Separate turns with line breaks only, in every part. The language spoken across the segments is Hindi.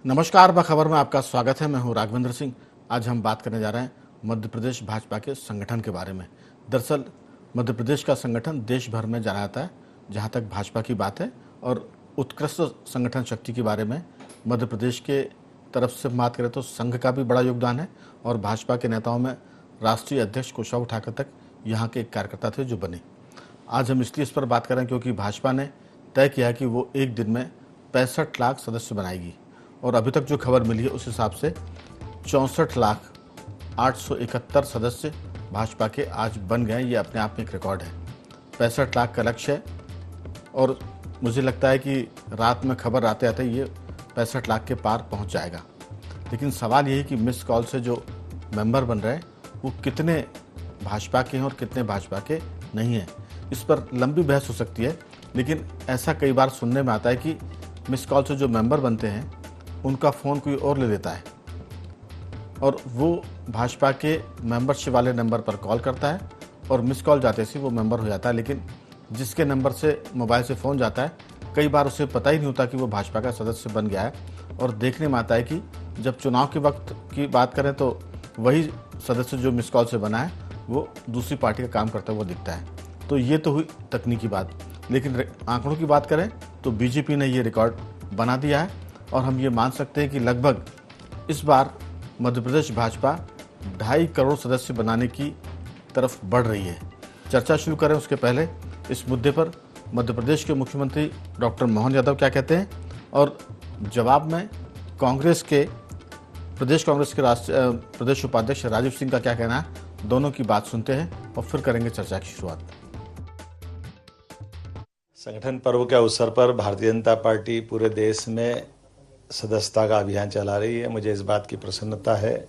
नमस्कार, खबर में आपका स्वागत है। मैं हूं राघवेंद्र सिंह। आज हम बात करने जा रहे हैं मध्य प्रदेश भाजपा के संगठन के बारे में। दरअसल मध्य प्रदेश का संगठन देश भर में जाना जाता है जहां तक भाजपा की बात है, और उत्कृष्ट संगठन शक्ति के बारे में मध्य प्रदेश के तरफ से बात करें तो संघ का भी बड़ा योगदान है, और भाजपा के नेताओं में राष्ट्रीय अध्यक्ष कुशवाहा ठाकुर तक यहाँ के एक कार्यकर्ता थे जो बने। आज हम इसलिए इस पर बात करें क्योंकि भाजपा ने तय किया है कि वो एक दिन में 65 लाख सदस्य बनाएगी, और अभी तक जो खबर मिली है उस हिसाब से 64,871 सदस्य भाजपा के आज बन गए। ये अपने आप में एक रिकॉर्ड है। 65 लाख का लक्ष्य है, और मुझे लगता है कि रात में खबर आते आते ये 65 लाख के पार पहुंच जाएगा। लेकिन सवाल ये है कि मिस कॉल से जो मेंबर बन रहे हैं वो कितने भाजपा के हैं और कितने भाजपा के नहीं हैं। इस पर लंबी बहस हो सकती है, लेकिन ऐसा कई बार सुनने में आता है कि मिस कॉल से जो मेंबर बनते हैं उनका फ़ोन कोई और ले लेता है, और वो भाजपा के मेंबरशिप वाले नंबर पर कॉल करता है और मिस कॉल जाते से वो मेंबर हो जाता है। लेकिन जिसके नंबर से मोबाइल से फ़ोन जाता है, कई बार उसे पता ही नहीं होता कि वो भाजपा का सदस्य बन गया है। और देखने में आता है कि जब चुनाव के वक्त की बात करें तो वही सदस्य जो मिस कॉल से बना है वो दूसरी पार्टी का काम करता हुआ दिखता है। तो ये तो हुई तकनीकी बात, लेकिन आंकड़ों की बात करें तो बीजेपी ने ये रिकॉर्ड बना दिया है, और हम ये मान सकते हैं कि लगभग इस बार मध्य प्रदेश भाजपा 2.5 करोड़ सदस्य बनाने की तरफ बढ़ रही है। चर्चा शुरू करें उसके पहले इस मुद्दे पर मध्य प्रदेश के मुख्यमंत्री डॉक्टर मोहन यादव क्या कहते हैं, और जवाब में कांग्रेस के प्रदेश प्रदेश उपाध्यक्ष राजीव सिंह का क्या कहना है, दोनों की बात सुनते हैं और फिर करेंगे चर्चा की शुरुआत।
संगठन पर्व के अवसर पर भारतीय जनता पार्टी पूरे देश में सदस्यता का अभियान चला रही है। मुझे इस बात की प्रसन्नता है,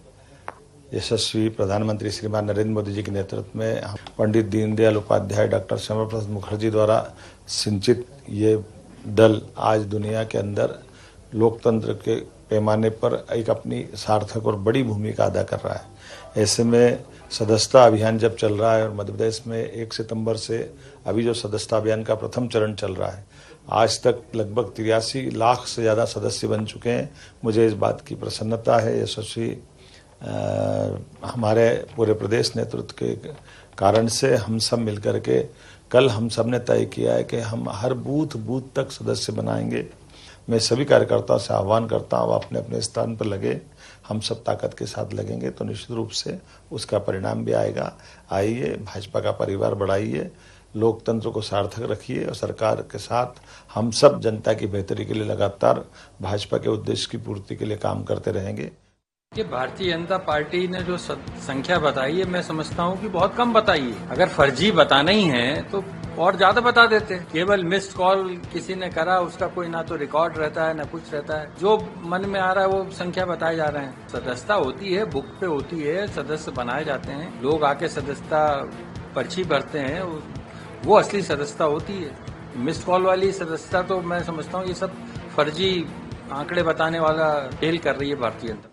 यशस्वी प्रधानमंत्री श्रीमान नरेंद्र मोदी जी के नेतृत्व में पंडित दीनदयाल उपाध्याय, डॉक्टर श्यामा प्रसाद मुखर्जी द्वारा सिंचित ये दल आज दुनिया के अंदर लोकतंत्र के पैमाने पर एक अपनी सार्थक और बड़ी भूमिका अदा कर रहा है। ऐसे में सदस्यता अभियान जब चल रहा है, और मध्य प्रदेश में 1 सितंबर से अभी जो सदस्यता अभियान का प्रथम चरण चल रहा है, आज तक लगभग 83 लाख से ज़्यादा सदस्य बन चुके हैं। मुझे इस बात की प्रसन्नता है। यशस्वी हमारे पूरे प्रदेश नेतृत्व के कारण से हम सब मिलकर के कल हम सब ने तय किया है कि हम हर बूथ तक सदस्य बनाएंगे। मैं सभी कार्यकर्ताओं से आह्वान करता हूँ, अपने अपने स्थान पर लगे, हम सब ताकत के साथ लगेंगे तो निश्चित रूप से उसका परिणाम भी आएगा। आइए, भाजपा का परिवार बढ़ाइए, लोकतंत्र को सार्थक रखिए, और सरकार के साथ हम सब जनता की बेहतरी के लिए लगातार भाजपा के उद्देश्य की पूर्ति के लिए काम करते रहेंगे।
ये भारतीय जनता पार्टी ने जो संख्या बताई है, मैं समझता हूँ कि बहुत कम बताई है। अगर फर्जी बताना ही है तो और ज्यादा बता देते। केवल मिस्ड कॉल किसी ने करा, उसका कोई ना तो रिकॉर्ड रहता है ना कुछ रहता है। जो मन में आ रहा है वो संख्या बताए जा रहे हैं। सदस्यता होती है, बुक पे होती है, सदस्य बनाए जाते हैं, लोग आके सदस्यता पर्ची भरते हैं, वो असली सदस्यता होती है। मिस्ड कॉल वाली सदस्यता तो मैं समझता हूँ ये सब फर्जी आंकड़े बताने वाला खेल कर रही है भारतीय जनता।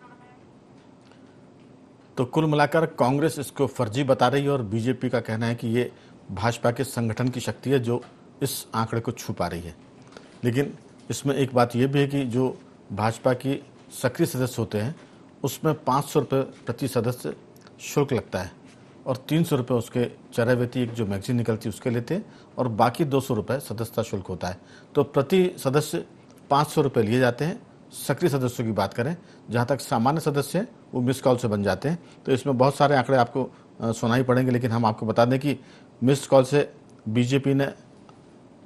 तो कुल मिलाकर कांग्रेस इसको फर्जी बता रही है, और बीजेपी का कहना है कि ये भाजपा के संगठन की शक्ति है जो इस आंकड़े को छू पा रही है। लेकिन इसमें एक बात यह भी है कि जो भाजपा की सक्रिय सदस्य होते हैं उसमें 500 रुपये प्रति सदस्य शुल्क लगता है, और 300 रुपये उसके चरैवेती एक जो मैगजीन निकलती है उसके लेते हैं, और बाकी 200 रुपये सदस्यता शुल्क होता है। तो प्रति सदस्य 500 रुपये लिए जाते हैं। सक्रिय सदस्यों की बात करें, जहाँ तक सामान्य सदस्य हैं वो मिस कॉल से बन जाते हैं। तो इसमें बहुत सारे आंकड़े आपको सुनाई पड़ेंगे, लेकिन हम आपको बता दें कि मिस्ड कॉल से बीजेपी ने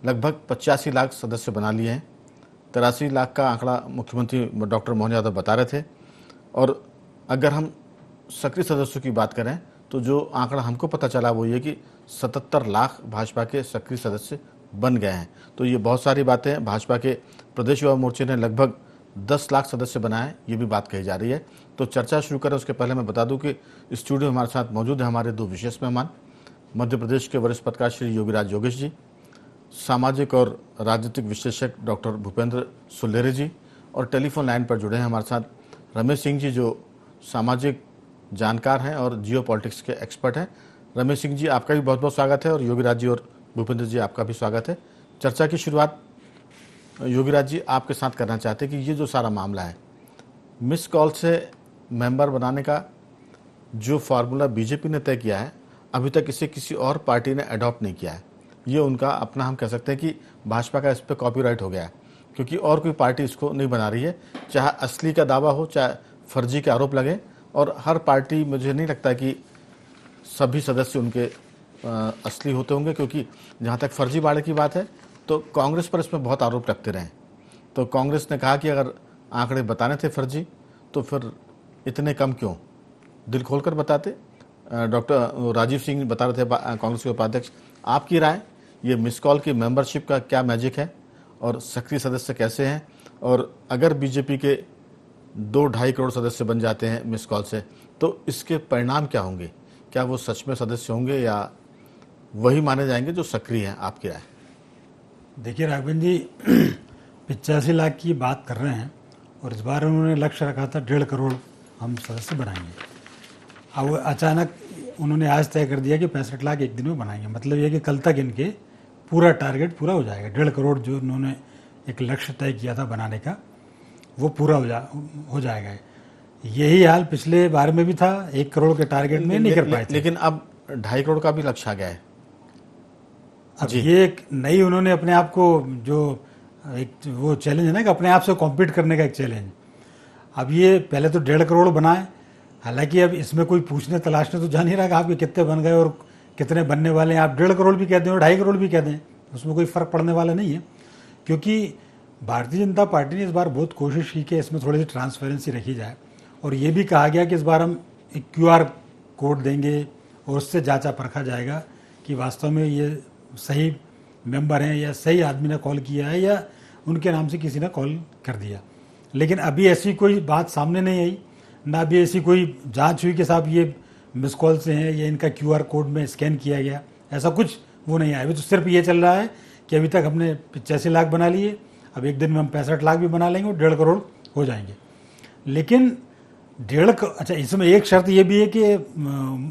लगभग 85 लाख सदस्य बना लिए हैं। 83 लाख का आंकड़ा मुख्यमंत्री डॉक्टर मोहन यादव बता रहे थे, और अगर हम सक्रिय सदस्यों की बात करें तो जो आंकड़ा हमको पता चला वो ये कि 77 लाख भाजपा के सक्रिय सदस्य बन गए हैं। तो ये बहुत सारी बातें हैं। भाजपा के प्रदेश युवा मोर्चे ने लगभग 10 लाख सदस्य बनाए, ये भी बात कही जा रही है। तो चर्चा शुरू करें उसके पहले मैं बता दूं कि स्टूडियो में हमारे साथ मौजूद है हमारे 2 विशेष मेहमान, मध्य प्रदेश के वरिष्ठ पत्रकार श्री योगीराज योगेश जी, सामाजिक और राजनीतिक विश्लेषक डॉक्टर भूपेंद्र सुल्लेरे जी, और टेलीफोन लाइन पर जुड़े हैं हमारे साथ रमेश सिंह जी जो सामाजिक जानकार हैं और जियो पॉलिटिक्स के एक्सपर्ट हैं। रमेश सिंह जी, आपका भी बहुत बहुत स्वागत है, और योगीराज जी और भूपेंद्र जी आपका भी स्वागत है। चर्चा की शुरुआत योगीराज जी आपके साथ करना चाहते हैं कि ये जो सारा मामला है, मिस कॉल से मेंबर बनाने का जो फार्मूला बीजेपी ने तय किया है, अभी तक इसे किसी और पार्टी ने अडॉप्ट नहीं किया है। ये उनका अपना, हम कह सकते हैं कि भाजपा का इस पर कॉपीराइट हो गया है, क्योंकि और कोई पार्टी इसको नहीं बना रही है। चाहे असली का दावा हो, चाहे फर्जी के आरोप लगे, और हर पार्टी, मुझे नहीं लगता कि सभी सदस्य उनके असली होते होंगे, क्योंकि जहाँ तक फर्जीवाड़े की बात है तो कांग्रेस पर इसमें बहुत आरोप लगते रहे। तो कांग्रेस ने कहा कि अगर आंकड़े बताने थे फर्जी तो फिर इतने कम क्यों, दिल खोलकर बताते। डॉक्टर राजीव सिंह बता रहे थे, कांग्रेस के उपाध्यक्ष, आपकी राय, ये मिस कॉल की मेंबरशिप का क्या मैजिक है और सक्रिय सदस्य कैसे हैं, और अगर बीजेपी के 2-2.5 करोड़ सदस्य बन जाते हैं मिस कॉल से तो इसके परिणाम क्या होंगे? क्या वो सच में सदस्य होंगे या वही माने जाएंगे जो सक्रिय हैं? आपकी राय।
देखिए राघवन जी, 85 लाख की बात कर रहे हैं और इस बार उन्होंने लक्ष्य रखा था 1.5 करोड़ हम सदस्य बनाएंगे। अब अचानक उन्होंने आज तय कर दिया कि 65 लाख एक दिन में बनाएंगे। मतलब ये कि कल तक इनके पूरा टारगेट पूरा हो जाएगा। 1.5 करोड़ जो उन्होंने एक लक्ष्य तय किया था बनाने का, वो पूरा हो जाएगा। यही हाल पिछले बार में भी था, 1 करोड़ के टारगेट में नहीं कर पाए थे।
लेकिन अब 2.5 करोड़ का भी लक्ष्य आ गया है।
अब ये एक नई उन्होंने अपने आप को, जो एक वो चैलेंज है ना कि अपने आप से कॉम्पीट करने का एक चैलेंज, अब ये पहले तो 1.5 करोड़ बनाए। हालांकि अब इसमें कोई पूछने तलाशने तो जा नहीं रहा कि आपके कितने बन गए और कितने बनने वाले हैं। आप 1.5 करोड़ भी कह दें और 2.5 करोड़ भी कह दें, उसमें कोई फ़र्क पड़ने वाला नहीं है। क्योंकि भारतीय जनता पार्टी ने इस बार बहुत कोशिश की कि इसमें थोड़ी सी ट्रांसपेरेंसी रखी जाए, और ये भी कहा गया कि इस बार हम एक QR कोड देंगे और उससे जांचा परखा जाएगा कि वास्तव में ये सही मेंबर हैं या सही आदमी ने कॉल किया है या उनके नाम से किसी ने कॉल कर दिया। लेकिन अभी ऐसी कोई बात सामने नहीं आई, ना अभी ऐसी कोई जांच हुई कि साहब ये मिस कॉल से हैं या इनका QR कोड में स्कैन किया गया, ऐसा कुछ वो नहीं आया। अभी तो सिर्फ ये चल रहा है कि अभी तक हमने 85 लाख बना लिए, अब एक दिन में हम 65 लाख भी बना लेंगे और 1.5 करोड़ हो जाएंगे। लेकिन अच्छा, इसमें एक शर्त ये भी है कि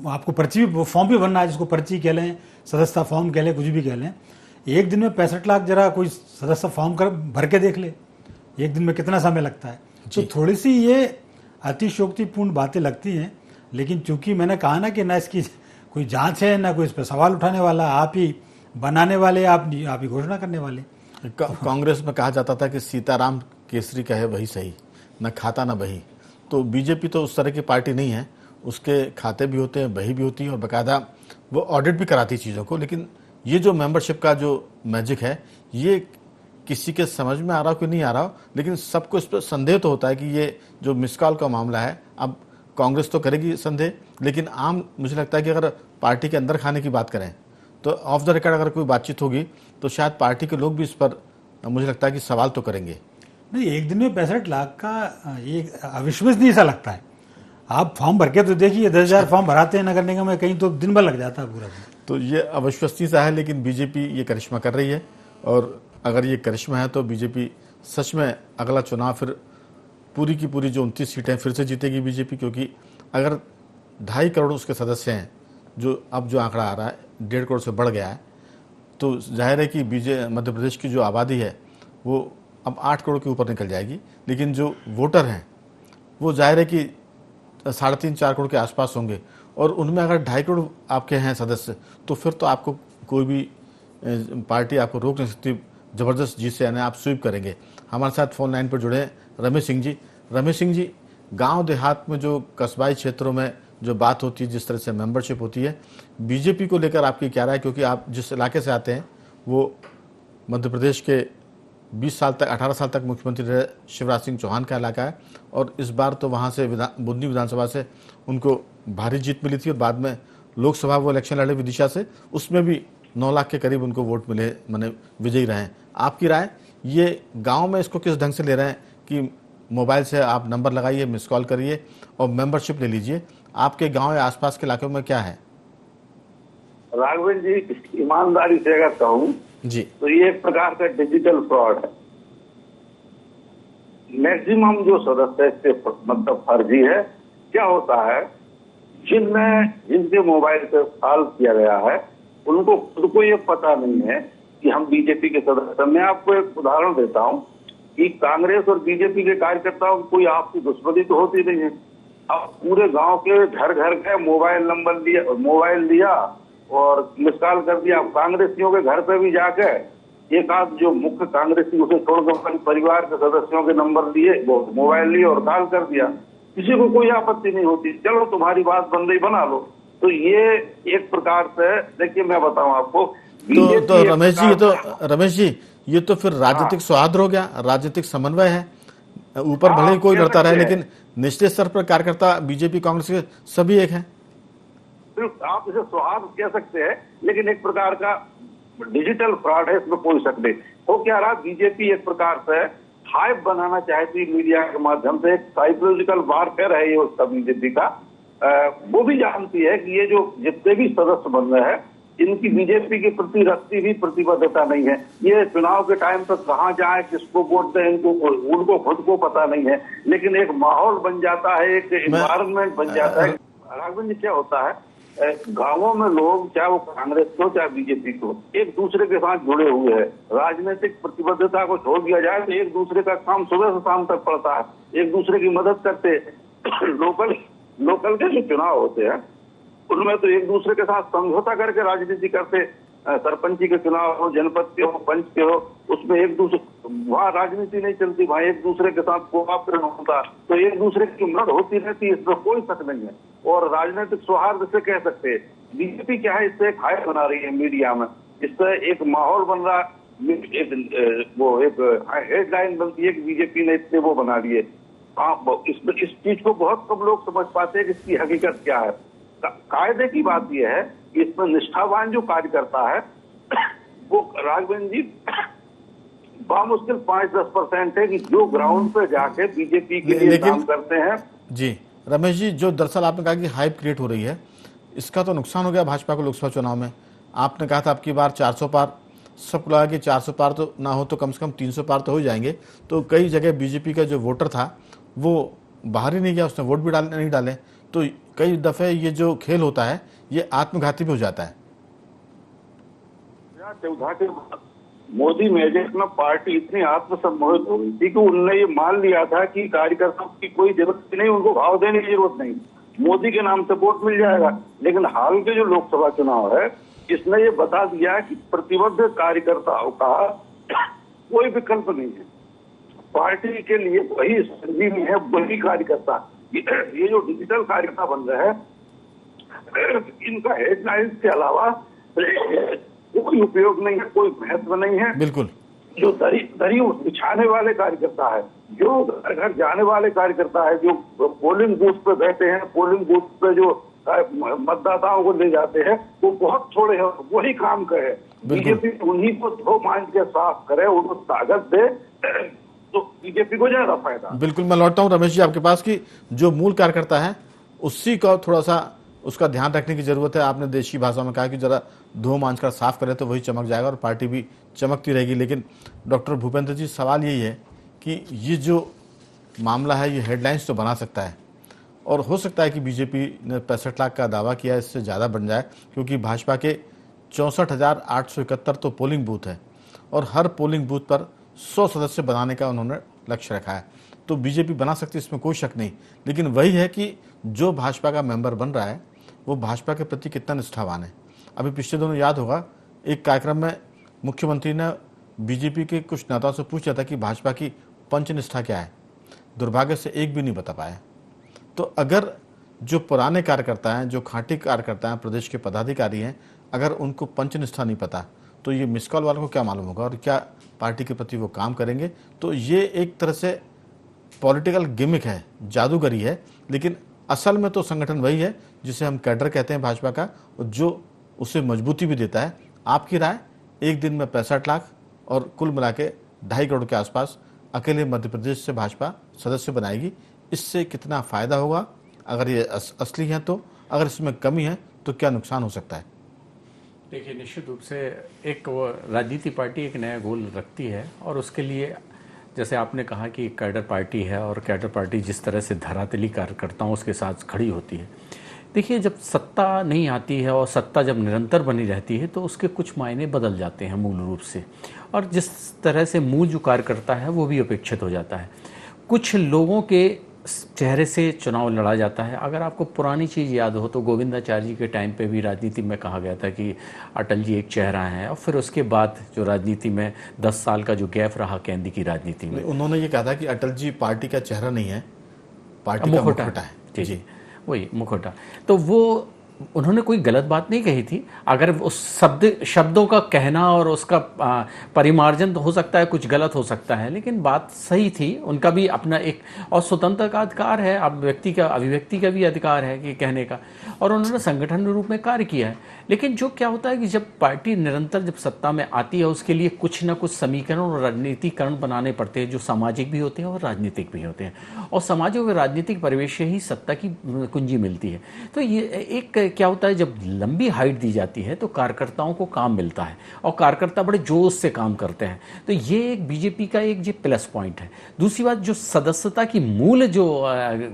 आपको पर्ची भी, फॉर्म भी भरना है, जिसको पर्ची कह लें, सदस्यता फॉर्म कह लें, कुछ भी कह लें। एक दिन में 65 लाख, जरा कोई सदस्य फॉर्म भर के देख ले, एक दिन में कितना समय लगता है। तो थोड़ी सी ये अतिशयोक्तिपूर्ण बातें लगती हैं। लेकिन चूंकि मैंने कहा ना कि ना इसकी कोई जांच है, ना कोई इस पर सवाल उठाने वाला, आप ही बनाने वाले, आप ही घोषणा करने वाले।
कांग्रेस में कहा जाता था कि सीताराम केसरी कहे वही सही, न खाता न बही। तो बीजेपी तो उस तरह की पार्टी नहीं है, उसके खाते भी होते हैं, बही भी होती है, और बाकायदा वो ऑडिट भी कराती चीज़ों को। लेकिन ये जो मेंबरशिप का जो मैजिक है, ये किसी के समझ में आ रहा हो कि नहीं आ रहा हो, लेकिन सबको इस पर संदेह तो होता है कि ये जो मिस कॉल का मामला है, अब कांग्रेस तो करेगी संदेह, लेकिन आम, मुझे लगता है कि अगर पार्टी के अंदर खाने की बात करें तो ऑफ द रिकॉर्ड अगर कोई बातचीत होगी तो शायद पार्टी के लोग भी इस पर, मुझे लगता है कि सवाल तो करेंगे।
नहीं, एक दिन में 65 लाख का ये अविश्वसनीय सा लगता है। आप फॉर्म भर के तो देखिए, 10,000 फॉर्म भराते हैं नगर निगम में, कहीं तो दिन भर लग जाता है पूरा दिन।
तो ये अविश्वसनीय सा है, लेकिन बीजेपी ये करिश्मा कर रही है, और अगर ये करिश्मा है तो बीजेपी सच में अगला चुनाव फिर पूरी की पूरी जो 29 सीटें फिर से जीतेगी बीजेपी। क्योंकि अगर 2.5 करोड़ उसके सदस्य हैं, जो अब जो आंकड़ा आ रहा है 1.5 करोड़ से बढ़ गया है, तो जाहिर है कि मध्य प्रदेश की जो आबादी है वो अब 8 करोड़ के ऊपर निकल जाएगी। लेकिन जो वोटर हैं वो जाहिर है कि 3.5-4 करोड़ के आसपास होंगे, और उनमें अगर 2.5 करोड़ आपके हैं सदस्य, तो फिर तो आपको कोई भी पार्टी आपको रोक नहीं सकती, ज़बरदस्त जीत से, यानी आप स्वीप करेंगे। हमारे साथ फोन लाइन पर जुड़े हैं रमेश सिंह जी। रमेश सिंह जी, गांव देहात में जो कस्बाई क्षेत्रों में जो बात होती है, जिस तरह से मेंबरशिप होती है, बीजेपी को लेकर आपकी क्या राय? क्योंकि आप जिस इलाके से आते हैं वो मध्य प्रदेश के 20 साल तक, 18 साल तक मुख्यमंत्री रहे शिवराज सिंह चौहान का इलाका है, और इस बार तो वहाँ से बुंदी विधानसभा से उनको भारी जीत मिली थी, और बाद में लोकसभा वो इलेक्शन लड़े विदिशा से, उसमें भी 9 लाख के करीब उनको वोट मिले, माने विजयी रहे हैं। आपकी राय, ये गांव में इसको किस ढंग से ले रहे हैं कि मोबाइल से आप नंबर लगाइए, मिस कॉल करिए और मेंबरशिप ले लीजिए? आपके गांव या आसपास के इलाकों में क्या है?
राघवन जी, ईमानदारी से अगर कहूँ
जी,
तो ये एक प्रकार का डिजिटल फ्रॉड है। मैक्सिमम जो सदस्य इससे मतलब फर्जी है। क्या होता है, जिनके मोबाइल पे कॉल किया गया है उनको खुद को ये पता नहीं है कि हम बीजेपी के सदस्य। मैं आपको एक उदाहरण देता हूँ। कि कांग्रेस और बीजेपी के कार्यकर्ताओं की कोई आपसी दुश्मनी तो होती नहीं है। अब पूरे गांव के घर घर गए, मोबाइल लिया और मिस कॉल कर दिया। कांग्रेसियों के घर पे भी जाके एक आध जो मुख्य कांग्रेसी उसे छोड़कर परिवार के सदस्यों के नंबर लिए, वो मोबाइल लिए और कॉल कर दिया। किसी को कोई आपत्ति नहीं होती, चलो तुम्हारी बात बन रही बना लो। तो ये एक प्रकार से देखिए, मैं बताऊं आपको,
तो रमेश जी ये तो फिर राजनीतिक सौहार्द हो गया, राजनीतिक समन्वय है। ऊपर भले ही कोई लड़ता रहे, लेकिन निचले स्तर पर कार्यकर्ता बीजेपी कांग्रेस के सभी एक हैं।
आप इसे सौहार्द कह सकते हैं, लेकिन एक प्रकार का डिजिटल फ्रॉड है, इसमें कोई शक नहीं। हो क्या रहा, बीजेपी एक प्रकार से हाइप बनाना चाहती मीडिया के माध्यम से, एक साइकोलॉजिकल वारफेयर है ये उसका बीजेपी का। वो भी जानती है कि ये जो जितने भी सदस्य बन रहे हैं, इनकी बीजेपी के प्रति रखती भी प्रतिबद्धता नहीं है। ये चुनाव के टाइम तक कहाँ जाए, किसको वोट दें, उनको खुद को पता नहीं है। लेकिन एक माहौल बन जाता है, एक एनवायरनमेंट बन जाता है। राघवन जी, क्या होता है, गांवों में लोग, चाहे वो कांग्रेस को चाहे बीजेपी को, एक दूसरे के साथ जुड़े हुए हैं। राजनीतिक प्रतिबद्धता को छोड़ दिया जाए तो एक दूसरे का काम सुबह से शाम तक पड़ता है, एक दूसरे की मदद करते। लोकल के जो चुनाव होते हैं उनमें तो एक दूसरे के साथ समझौता करके राजनीति करते। सरपंची के चुनाव हो, जनपद के हो, पंच के हो, उसमें एक दूसरे, वहाँ राजनीति नहीं चलती, वहाँ एक दूसरे के साथ कोऑपरेशन होता, तो एक दूसरे की मदद होती रहती है, इसमें कोई शक नहीं है। और राजनीतिक सौहार्द से कह सकते हैं। बीजेपी क्या है, इससे एक हाइप बना रही है मीडिया में, इससे एक माहौल बन रहा, एक हेडलाइन बनती है कि बीजेपी ने इतने वो बना लिए। इस चीज को बहुत कम लोग समझ पाते हैं कि इसकी हकीकत क्या है। कायदे की बात यह है कि इसमें निष्ठावान जो कार्यकर्ता है वो राघवन जी बामुश्किल 5-10% है कि जो ग्राउंड पे जाके बीजेपी के लिए काम करते हैं।
जी रमेश जी, जो दरअसल आपने कहा कि हाइप क्रिएट हो रही है, इसका तो नुकसान हो गया भाजपा को लोकसभा चुनाव में। आपने कहा था आपकी बार 400 पार, सबको लगा कि 400 पार तो ना हो तो कम से कम 300 पार तो हो जाएंगे। तो कई जगह बीजेपी का जो वोटर था वो बाहर ही नहीं गया, उसने वोट भी नहीं डाले। तो कई दफे ये जो खेल होता है ये आत्मघाती भी हो जाता है।
मोदी मैजिक में पार्टी इतनी आत्मसम्मोहित हो गई थी कि उन्होंने ये मान लिया था कि कार्यकर्ताओं की कोई जरूरत नहीं, उनको भाव देने की जरूरत नहीं, मोदी के नाम से वोट मिल जाएगा। लेकिन हाल के जो लोकसभा चुनाव है, इसने ये बता दिया कि प्रतिबद्ध कार्यकर्ताओं का कोई विकल्प नहीं है। पार्टी के लिए वही संजीवनी है, वही कार्यकर्ता। ये जो डिजिटल कार्यकर्ता बन रहे हैं, इनका हेडलाइंस के अलावा कोई उपयोग नहीं है, कोई महत्व नहीं है।
बिल्कुल।
जो दरी बिछाने वाले कार्यकर्ता है, जो घर जाने वाले कार्यकर्ता है, जो पोलिंग बूथ पे बैठे हैं, पोलिंग बूथ पे जो मतदाताओं को ले जाते हैं, वो बहुत थोड़े हैं, वही काम करे। बीजेपी उन्हीं को धो मांझ के साफ करे, उनको ताकत दे, तो बीजेपी को ज्यादा फायदा।
बिल्कुल, मैं लौटता हूँ रमेश जी आपके पास कि जो मूल कार्यकर्ता है उसी का थोड़ा सा उसका ध्यान रखने की जरूरत है। आपने देशी भाषा में कहा कि जरा धो मांझ कर साफ करे तो वही चमक जाएगा और पार्टी भी चमकती रहेगी। लेकिन डॉक्टर भूपेंद्र जी, सवाल यही है कि ये जो मामला है ये हेडलाइंस तो बना सकता है और हो सकता है कि बीजेपी ने 65 लाख का दावा किया, इससे ज़्यादा बन जाए, क्योंकि भाजपा के 64,871 तो पोलिंग बूथ है और हर पोलिंग बूथ पर 100 सदस्य बनाने का उन्होंने लक्ष्य रखा है। तो बीजेपी बना सकती है, इसमें कोई शक नहीं। लेकिन वही है कि जो भाजपा का मेंबर बन रहा है वो भाजपा के प्रति कितना निष्ठावान है। अभी पिछले दिनों याद होगा, एक कार्यक्रम में मुख्यमंत्री ने बीजेपी के कुछ नेताओं से पूछा था कि भाजपा की पंचनिष्ठा क्या है। दुर्भाग्य से एक भी नहीं बता पाए। तो अगर जो पुराने कार्यकर्ता हैं, जो खांटी कार्यकर्ता हैं, प्रदेश के पदाधिकारी हैं, अगर उनको पंचनिष्ठा नहीं पता तो ये मिस कॉल वालों को क्या मालूम होगा और क्या पार्टी के प्रति वो काम करेंगे। तो ये एक तरह से पॉलिटिकल गिमिक है, जादूगरी है, लेकिन असल में तो संगठन वही है जिसे हम कैडर कहते हैं भाजपा का, जो उसे मजबूती भी देता है। आपकी राय, एक दिन में 65 लाख और कुल मिला के 2.5 करोड़ के आसपास अकेले मध्य प्रदेश से भाजपा सदस्य बनाएगी, इससे कितना फ़ायदा होगा अगर ये असली है तो, अगर इसमें कमी है तो क्या नुकसान हो सकता है?
देखिए, निश्चित रूप से एक राजनीति पार्टी एक नया गोल रखती है और उसके लिए, जैसे आपने कहा कि कैडर पार्टी है और कैडर पार्टी जिस तरह से धरातली कार्यकर्ताओं उसके साथ खड़ी होती है, देखिए, जब सत्ता नहीं आती है और सत्ता जब निरंतर बनी रहती है तो उसके कुछ मायने बदल जाते हैं मूल रूप से, और जिस तरह से मूल जो कार्य करता है वो भी अपेक्षित हो जाता है। कुछ लोगों के चेहरे से चुनाव लड़ा जाता है। अगर आपको पुरानी चीज़ याद हो तो गोविंदाचार्य जी के टाइम पे भी राजनीति में कहा गया था कि अटल जी एक चेहरा है, और फिर उसके बाद जो राजनीति में 10 साल का जो गैप रहा केंद्र की राजनीति में,
उन्होंने ये कहा था कि अटल जी पार्टी का चेहरा नहीं है, पार्टी का मुखौटा है।
जी, वही मुखौटा। तो वो उन्होंने कोई गलत बात नहीं कही थी। अगर उस शब्दों का कहना और उसका परिमार्जन तो हो सकता है कुछ गलत हो सकता है, लेकिन बात सही थी। उनका भी अपना एक और स्वतंत्र का अधिकार है, अब व्यक्ति का अभिव्यक्ति का भी अधिकार है कि कहने का, और उन्होंने संगठन रूप में कार्य किया है। लेकिन जो क्या होता है कि जब पार्टी निरंतर जब सत्ता में आती है उसके लिए कुछ ना कुछ समीकरण और रणनीतिकरण बनाने पड़ते हैं जो सामाजिक भी होते हैं और राजनीतिक भी होते हैं, और सामाजिक और राजनीतिक परिवेश से ही सत्ता की कुंजी मिलती है। तो ये एक क्या होता है, जब लंबी हाइट दी जाती है तो कार्यकर्ताओं को काम मिलता है और कार्यकर्ता बड़े जोश से काम करते हैं। तो ये एक बीजेपी का एक जो प्लस पॉइंट है। दूसरी बात, जो सदस्यता की मूल जो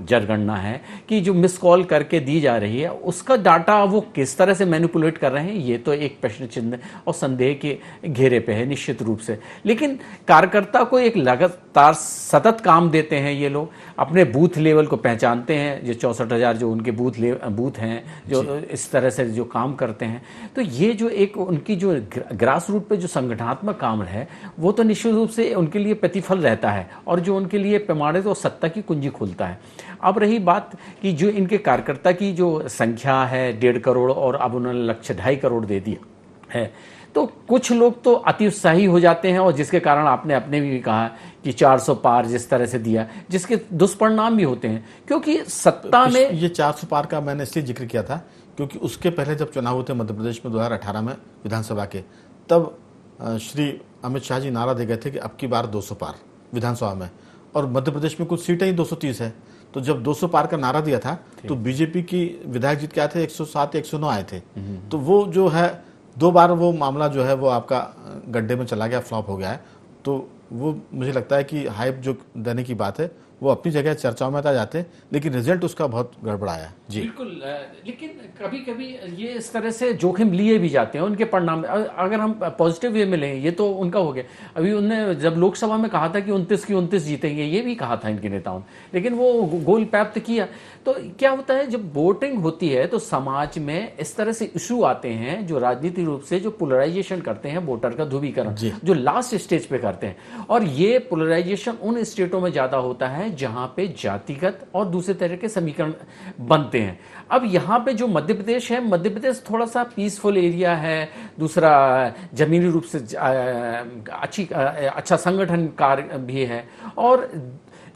जनगणना है कि जो मिस कॉल करके दी जा रही है उसका डाटा वो किस तरह से मैनिपुलेट कर रहे हैं, ये तो एक प्रश्न चिन्ह और संदेह के घेरे पे है निश्चित रूप से। लेकिन कार्यकर्ता को एक लगातार सतत काम देते हैं ये लोग, अपने बूथ लेवल को पहचानते हैं, जो 64,000 जो उनके बूथ हैं जो इस तरह से जो काम करते हैं। तो ये जो एक उनकी जो ग्रास रूट पे जो संगठनात्मक काम है वो तो निश्चित रूप से उनके लिए प्रतिफल रहता है, और जो उनके लिए पैमाने तो सत्ता की कुंजी खुलता है। अब रही बात कि जो इनके कार्यकर्ता की जो संख्या है 1.5 करोड़, और अब उन्होंने लक्ष्य 2.5 करोड़ दे दिया है, तो कुछ लोग तो अति उत्साही हो जाते हैं, और जिसके कारण आपने अपने भी कहा कि 400 पार जिस तरह से दिया, जिसके दुष्परिणाम भी होते हैं, क्योंकि सत्ता में
ये 400 पार का मैंने इसलिए जिक्र किया था क्योंकि उसके पहले जब चुनाव हुए थे मध्य प्रदेश में 2018 में विधानसभा के, तब श्री अमित शाह जी नारा दे गए थे कि अब की बार 200 पार विधानसभा में, और मध्य प्रदेश में कुछ सीटें ही 230 है। तो जब 200 पार का नारा दिया था तो बीजेपी की विधायक जीत के आए थे 107 या 109 आए थे। तो वो जो है 2 बार वो मामला जो है वो आपका गड्ढे में चला गया, फ्लॉप हो गया है। तो वो मुझे लगता है कि हाइप जो देने की बात है वो अपनी जगह चर्चाओं में आ जाते हैं, लेकिन रिजल्ट उसका बहुत गड़बड़ाया है। जी
बिल्कुल, लेकिन कभी कभी ये इस तरह से जोखिम लिए भी जाते हैं उनके परिणाम। अगर हम पॉजिटिव वे में लें, ये तो उनका हो गया। अभी उनने जब लोकसभा में कहा था कि 29 की 29 जीतेंगे, ये भी कहा था इनके नेताओं ने, लेकिन वो गोल प्राप्त किया। तो क्या होता है, जब वोटिंग होती है तो समाज में इस तरह से इशू आते हैं जो राजनीतिक रूप से जो पोलराइजेशन करते हैं, वोटर का ध्रुवीकरण जो लास्ट स्टेज पे करते हैं, और ये पोलराइजेशन उन स्टेटों में ज्यादा होता है जहां पे जातिगत और दूसरे तरह के समीकरण बनते हैं। अब यहाँ पे जो मध्य प्रदेश है, मध्य प्रदेश थोड़ा सा पीसफुल एरिया है, दूसरा जमीनी रूप से अच्छा संगठन कार्य भी है, और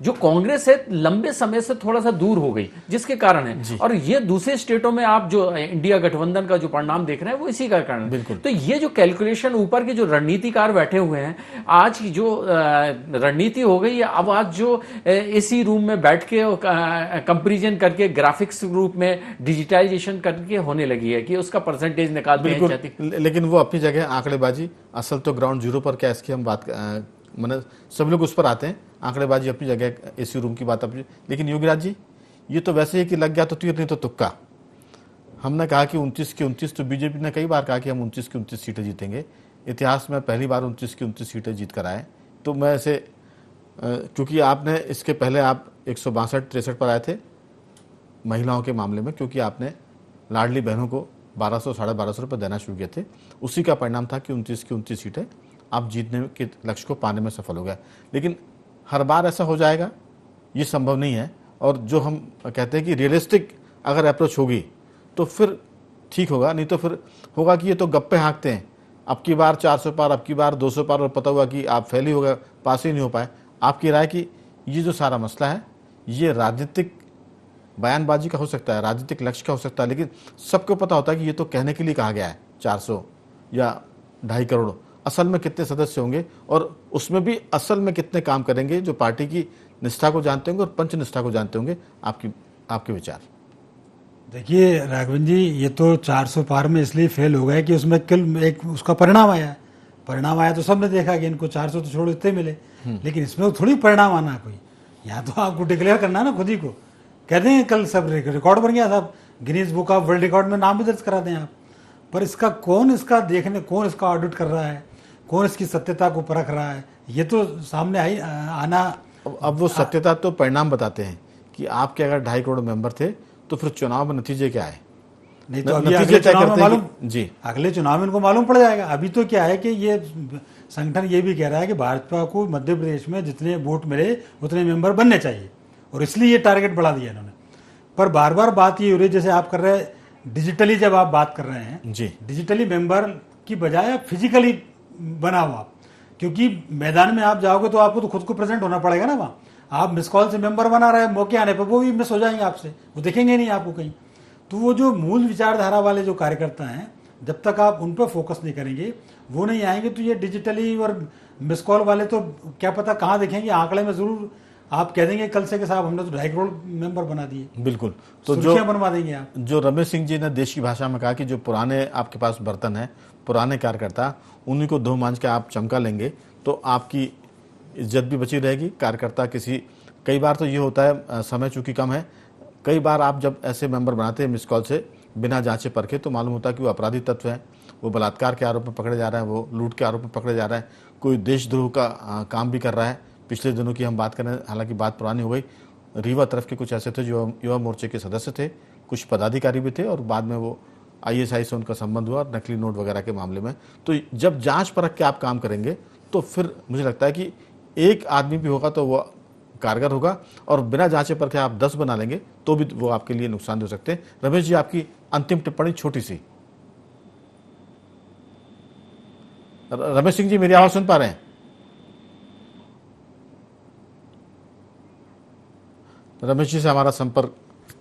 जो कांग्रेस है लंबे समय से थोड़ा सा दूर हो गई, जिसके कारण है। और ये दूसरे स्टेटों में आप जो इंडिया गठबंधन का जो परिणाम देख रहे हैं वो इसी का कारण है। तो ये जो कैलकुलेशन ऊपर के जो रणनीतिकार बैठे हुए हैं, आज की जो रणनीति हो गई है, अब आज जो इसी रूम में बैठ के कंपेरिजन करके ग्राफिक्स रूप में डिजिटाइजेशन करके होने लगी है कि उसका परसेंटेज निकालते हैं।
लेकिन वो अपनी जगह आंकड़ेबाजी, असल तो ग्राउंड जीरो पर क्या इसकी हम बात मैंने सब लोग उस पर आते हैं, आंकड़ेबाजी अपनी जगह, एसी रूम की बात अपनी। लेकिन योगीराज जी, ये तो वैसे ही कि लग गया तो तीर नहीं तो तुक्का। हमने कहा कि 29 की 29, तो बीजेपी ने कई बार कहा कि हम 29 की 29 सीटें जीतेंगे। इतिहास में पहली बार 29 की 29 सीटें जीत कर आए। तो मैं ऐसे क्योंकि आपने इसके पहले आप 162-63 पर आए थे महिलाओं के मामले में, क्योंकि आपने लाडली बहनों को 1200-1250 रुपये देना शुरू किए थे। उसी का परिणाम था कि 29 की 29 सीटें आप जीतने के लक्ष्य को पाने में सफल हो गया। लेकिन हर बार ऐसा हो जाएगा ये संभव नहीं है, और जो हम कहते हैं कि रियलिस्टिक अगर अप्रोच होगी तो फिर ठीक होगा, नहीं तो फिर होगा कि ये तो गप्पे हाँकते हैं, अब की बार 400 पार, अब की बार 200 पार, और पता हुआ कि आप फेल ही हो गए, पास ही नहीं हो पाए। आपकी राय कि ये जो सारा मसला है ये राजनीतिक बयानबाजी का हो सकता है, राजनीतिक लक्ष्य का हो सकता है, लेकिन सबको पता होता है कि ये तो कहने के लिए कहा गया है 400 या 2.5 करोड़। असल में कितने सदस्य होंगे और उसमें भी असल में कितने काम करेंगे, जो पार्टी की निष्ठा को जानते होंगे और पंच निष्ठा को जानते होंगे। आपके विचार?
देखिए राघवन जी, ये तो 400 पार में इसलिए फेल हो गए कि उसमें कल एक उसका परिणाम आया तो सबने देखा कि इनको 400 तो छोड़ो इतने मिले, लेकिन इसमें थोड़ी परिणाम आना कोई, या तो आपको डिक्लेयर करना है ना खुद ही को। कहते हैं कल सब रिकॉर्ड बन गया, सब Guinness book of world record में नाम भी दर्ज करा दें आप। पर इसका कौन इसका ऑडिट कर रहा है, कौन इसकी सत्यता को परख रहा है, ये तो सामने आना।
अब वो सत्यता तो परिणाम बताते हैं कि आपके अगर 2.5 करोड़ मेंबर थे तो फिर चुनाव में नतीजे क्या है?
नहीं तो अभी अगले चुनाव में मालूम,
जी
अगले चुनाव में इनको मालूम पड़ जाएगा। अभी तो क्या है कि ये संगठन ये भी कह रहा है कि भाजपा को मध्य प्रदेश में जितने वोट मिले उतने मेंबर बनने चाहिए, और इसलिए ये टारगेट बढ़ा दिया इन्होंने। पर बार बार बात ये हो रही है, जैसे आप कर रहे हैं डिजिटली, जब आप बात कर रहे हैं
जी,
डिजिटली मेंबर की बजाय आप फिजिकली बनाओ आप, क्योंकि मैदान में आप जाओगे तो आपको तो खुद को प्रेजेंट होना पड़ेगा ना वहाँ। आप मिस कॉल से मेंबर बना रहे हैं, मौके आने पर वो भी मिस हो जाएंगे आपसे, वो देखेंगे नहीं आपको कहीं। तो वो जो मूल विचारधारा वाले जो कार्यकर्ता हैं, जब तक आप उन पर फोकस नहीं करेंगे, वो नहीं आएंगे, तो ये डिजिटली और मिस कॉल वाले तो क्या पता कहाँ देखेंगे। आंकड़े में जरूर आप कह देंगे कल से कि साहब हमने तो 2.5 करोड़ मेंबर बना दिए,
बिल्कुल। तो
जो बनवा देंगे आप।
जो रमेश सिंह जी ने देश की भाषा में कहा कि जो पुराने आपके पास बर्तन है, पुराने कार्यकर्ता, उन्हीं को धो मांझ के आप चमका लेंगे तो आपकी इज्जत भी बची रहेगी। कार्यकर्ता कई बार तो ये होता है, समय चूंकि कम है, कई बार आप जब ऐसे मेंबर बनाते हैं मिस कॉल से बिना जांचे परखे, तो मालूम होता है कि वो अपराधी तत्व है, वो बलात्कार के आरोप में पकड़े जा रहा है, वो लूट के आरोप में पकड़े जा रहा है, कोई देशद्रोह का काम भी कर रहा है। पिछले दिनों की हम बात करें, हालांकि बात पुरानी हो गई, रीवा तरफ के कुछ ऐसे थे जो युवा मोर्चे के सदस्य थे, कुछ पदाधिकारी भी थे, और बाद में वो ISI से उनका संबंध हुआ नकली नोट वगैरह के मामले में। तो जब जांच परख के आप काम करेंगे तो फिर मुझे लगता है कि एक आदमी भी होगा तो वो कारगर होगा, और बिना जांचे परखे आप 10 बना लेंगे तो भी वो आपके लिए नुकसान हो सकते हैं। रमेश जी, आपकी अंतिम टिप्पणी छोटी सी। रमेश सिंह जी, मेरी आवाज सुन पा रहे हैं? रमेश जी से हमारा संपर्क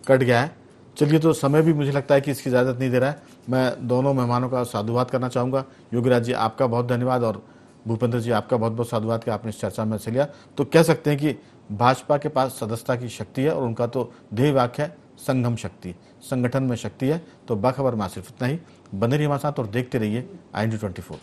कट गया है। चलिए, तो समय भी मुझे लगता है कि इसकी इजाज़त नहीं दे रहा है। मैं दोनों मेहमानों का साधुवाद करना चाहूँगा। योगीराज जी, आपका बहुत धन्यवाद, और भूपेंद्र जी, आपका बहुत बहुत साधुवाद कि आपने इस चर्चा में हिस्सा लिया। तो कह सकते हैं कि भाजपा के पास सदस्यता की शक्ति है, और उनका तो ध्येय वाक्य है संगम शक्ति, संगठन में शक्ति है। तो बाखबर में सिर्फ इतना ही। बने रहिए हमारे साथ और देखते रहिए IND 24।